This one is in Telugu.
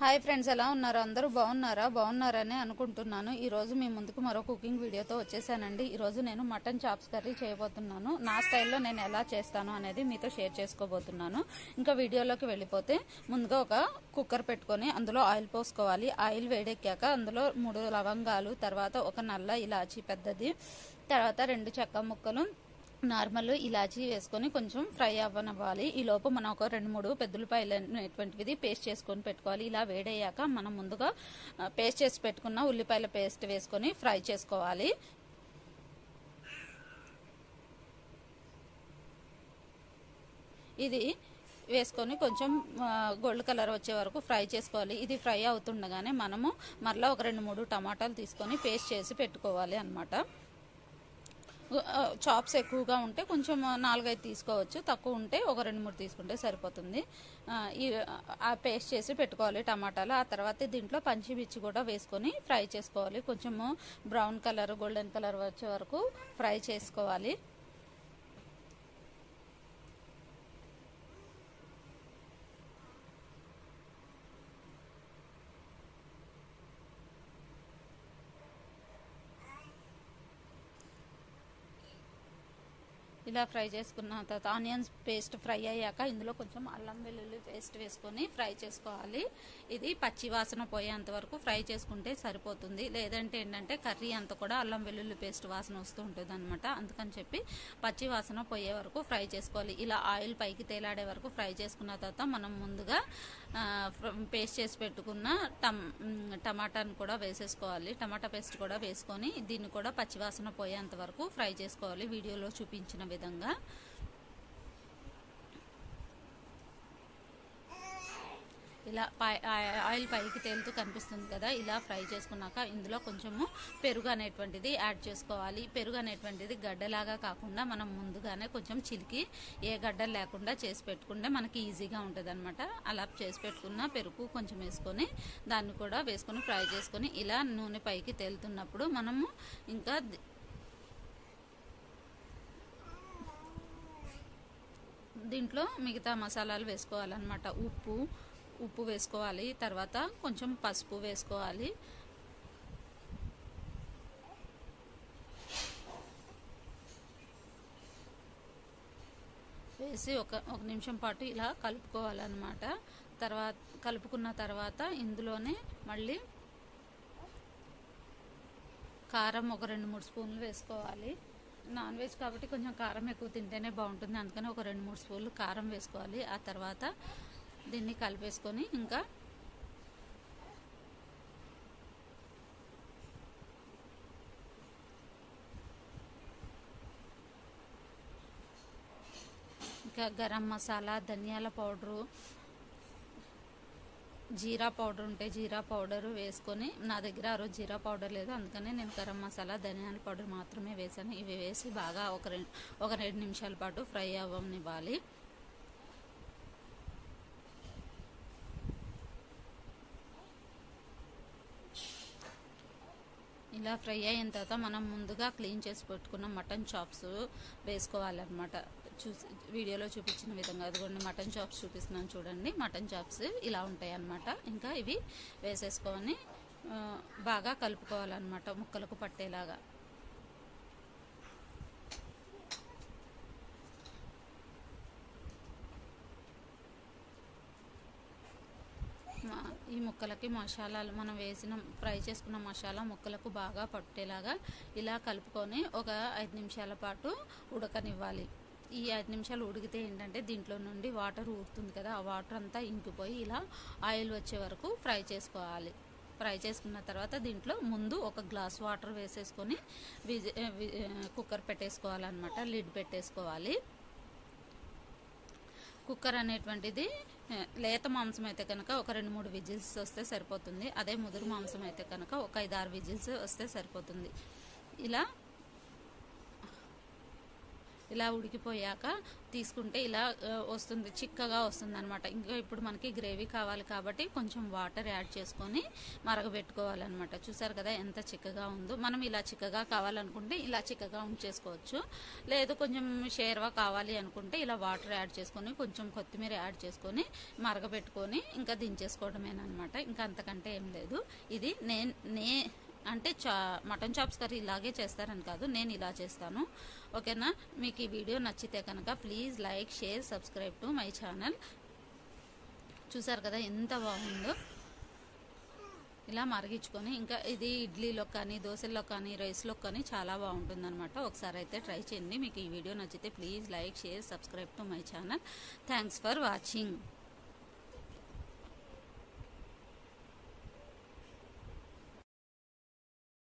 హాయ్ ఫ్రెండ్స్, ఎలా ఉన్నారు? అందరూ బాగున్నారని అనుకుంటున్నాను. ఈరోజు మీ ముందుకు మరో కుకింగ్ వీడియోతో వచ్చేసానండి. ఈరోజు నేను మటన్ చాప్స్ కర్రీ చేయబోతున్నాను. నా స్టైల్లో నేను ఎలా చేస్తాను అనేది మీతో షేర్ చేసుకోబోతున్నాను. ఇంకా వీడియోలోకి వెళ్ళిపోతే ముందుగా ఒక కుక్కర్ పెట్టుకొని అందులో ఆయిల్ పోసుకోవాలి. ఆయిల్ వేడెక్కాక అందులో 3 లవంగాలు, తర్వాత ఒక నల్ల ఇలాచీ పెద్దది, తర్వాత 2 చెక్క ముక్కలు, నార్మల్ ఇలాచీ వేసుకొని కొంచెం ఫ్రై అవ్వనివ్వాలి. ఈ లోపు మనం ఒక 2-3 పెద్దలపాయలు అనేటువంటిది పేస్ట్ చేసుకొని పెట్టుకోవాలి. ఇలా వేడయ్యాక మనం ముందుగా పేస్ట్ చేసి పెట్టుకున్న ఉల్లిపాయల పేస్ట్ వేసుకొని ఫ్రై చేసుకోవాలి. ఇది వేసుకొని కొంచెం గోల్డ్ కలర్ వచ్చే వరకు ఫ్రై చేసుకోవాలి. ఇది ఫ్రై అవుతుండగానే మనము మరలా ఒక 2-3 టమాటాలు తీసుకొని పేస్ట్ చేసి పెట్టుకోవాలి అన్నమాట. చాప్స్ ఎక్కువగా ఉంటే కొంచెం 4-5 తీసుకోవచ్చు, తక్కువ ఉంటే ఒక 2-3 తీసుకుంటే సరిపోతుంది. ఆ పేస్ట్ చేసి పెట్టుకోవాలి టమాటాలు. ఆ తర్వాత దీంట్లో పచ్చిమిర్చి కూడా వేసుకొని ఫ్రై చేసుకోవాలి. కొంచెము బ్రౌన్ కలర్, గోల్డెన్ కలర్ వచ్చే వరకు ఫ్రై చేసుకోవాలి. ఇలా ఫ్రై చేసుకున్న తర్వాత ఆనియన్స్ పేస్ట్ ఫ్రై అయ్యాక ఇందులో కొంచెం అల్లం వెల్లుల్లి పేస్ట్ వేసుకొని ఫ్రై చేసుకోవాలి. ఇది పచ్చి వాసన పోయేంత వరకు ఫ్రై చేసుకుంటే సరిపోతుంది. లేదంటే ఏంటంటే కర్రీ అంతా కూడా అల్లం వెల్లుల్లి పేస్ట్ వాసన వస్తూ ఉంటుంది అనమాట. అందుకని చెప్పి పచ్చి వాసన పోయే వరకు ఫ్రై చేసుకోవాలి. ఇలా ఆయిల్ పైకి తేలాడే వరకు ఫ్రై చేసుకున్న తర్వాత మనం ముందుగా పేస్ట్ చేసి పెట్టుకున్న టమాటాను కూడా వేసేసుకోవాలి. టమాటా పేస్ట్ కూడా వేసుకొని దీన్ని కూడా పచ్చి వాసన పోయేంత వరకు ఫ్రై చేసుకోవాలి. వీడియోలో చూపించిన విధంగా ఇలా ఆయిల్ పైకి తేలుతూ కనిపిస్తుంది కదా. ఇలా ఫ్రై చేసుకున్నాక ఇందులో కొంచెము పెరుగు అనేటువంటిది యాడ్ చేసుకోవాలి. పెరుగు అనేటువంటిది గడ్డలాగా కాకుండా మనం ముందుగానే కొంచెం చిలికి ఏ గడ్డలు లేకుండా చేసి పెట్టుకుంటే మనకి ఈజీగా ఉంటుంది అనమాట. అలా చేసి పెట్టుకున్న పెరుగు కొంచెం వేసుకొని దాన్ని కూడా వేసుకొని ఫ్రై చేసుకొని ఇలా నూనె పైకి తేలుతున్నప్పుడు మనము ఇంకా దీంట్లో మిగతా మసాలాలు వేసుకోవాలన్నమాట. ఉప్పు వేసుకోవాలి, తర్వాత కొంచెం పసుపు వేసుకోవాలి. వేసి ఒక నిమిషం పాటు ఇలా కలుపుకోవాలన్నమాట. కలుపుకున్న తర్వాత ఇందులోనే మళ్ళీ కారం ఒక 2-3 స్పూన్లు వేసుకోవాలి. నాన్ వెజ్ కాబట్టి కొంచెం కారం ఎక్కువ తింటేనే బాగుంటుంది, అందుకని ఒక 2-3 స్పూన్లు కారం వేసుకోవాలి. ఆ తర్వాత దీన్ని కలిపేసుకొని ఇంకా గరం మసాలా, ధనియాల పౌడరు, జీరా పౌడర్ ఉంటే జీరా పౌడర్ వేసుకొని, నా దగ్గర ఆ రోజు జీరా పౌడర్ లేదు, అందుకని నేను గరం మసాలా, ధనియాల పౌడర్ మాత్రమే వేసాను. ఇవి వేసి బాగా ఒక 2 నిమిషాల పాటు ఫ్రై అవ్వనివ్వాలి. ఇలా ఫ్రై అయిన తర్వాత మనం ముందుగా క్లీన్ చేసి పెట్టుకున్న మటన్ చాప్స్ వేసుకోవాలన్నమాట. వీడియోలో చూపించిన విధంగా అదిగోండి మటన్ చాప్స్ చూపిస్తున్నాను చూడండి. మటన్ చాప్స్ ఇలా ఉంటాయి అన్నమాట. ఇంకా ఇవి వేసేసుకొని బాగా కలుపుకోవాలన్నమాట ముక్కలకు పట్టేలాగా. ఈ ముక్కలకి మసాలాలు మనం ఫ్రై చేసుకున్న మసాలా ముక్కలకు బాగా పట్టేలాగా ఇలా కలుపుకొని ఒక 5 నిమిషాల పాటు ఉడకనివ్వాలి. ఈ 5 నిమిషాలు ఉడికితే ఏంటంటే దీంట్లో నుండి వాటర్ ఊరుతుంది కదా, ఆ వాటర్ అంతా ఇంకిపోయి ఇలా ఆయిల్ వచ్చే వరకు ఫ్రై చేసుకోవాలి. ఫ్రై చేసుకున్న తర్వాత దీంట్లో ముందు ఒక గ్లాస్ వాటర్ వేసేసుకొని కుక్కర్ పెట్టేసుకోవాలన్నమాట. లిడ్ పెట్టేసుకోవాలి. కుక్కర్ అనేటువంటిది లేత మాంసం అయితే కనుక ఒక 2-3 విజిల్స్ వస్తే సరిపోతుంది. అదే ముదురు మాంసం అయితే కనుక ఒక 5-6 విజిల్స్ వస్తే సరిపోతుంది. ఇలా ఇలా ఉడికిపోయాక తీసుకుంటే ఇలా వస్తుంది, చిక్కగా వస్తుంది అనమాట. ఇంకా ఇప్పుడు మనకి గ్రేవీ కావాలి కాబట్టి కొంచెం వాటర్ యాడ్ చేసుకొని మరగబెట్టుకోవాలన్నమాట. చూసారు కదా ఎంత చిక్కగా ఉందో. మనం ఇలా చిక్కగా కావాలనుకుంటే ఇలా చిక్కగా ఉంచేసుకోవచ్చు, లేదు కొంచెం షేర్వా కావాలి అనుకుంటే ఇలా వాటర్ యాడ్ చేసుకొని కొంచెం కొత్తిమీర యాడ్ చేసుకొని మరగబెట్టుకొని ఇంకా దించేసుకోవడమేనమాట. ఇంకా అంతకంటే ఏం లేదు. ఇది అంటే మటన్ చాప్స్ కర్రీ ఇలాగే చేస్తారని కాదు, నేను ఇలా చేస్తాను. ఓకేనా? మీకు ఈ వీడియో నచ్చితే కనుక please like, share, subscribe to my channel. చూసారు కదా ఎంత బాగుందో. ఇలా మరిగించుకొని ఇంకా ఇది ఇడ్లీలో కానీ, దోశల్లో కానీ, రైస్లో కానీ చాలా బాగుంటుందన్నమాట. ఒకసారి అయితే ట్రై చేయండి. మీకు ఈ వీడియో నచ్చితే please like, share, subscribe to my channel. Thanks for watching.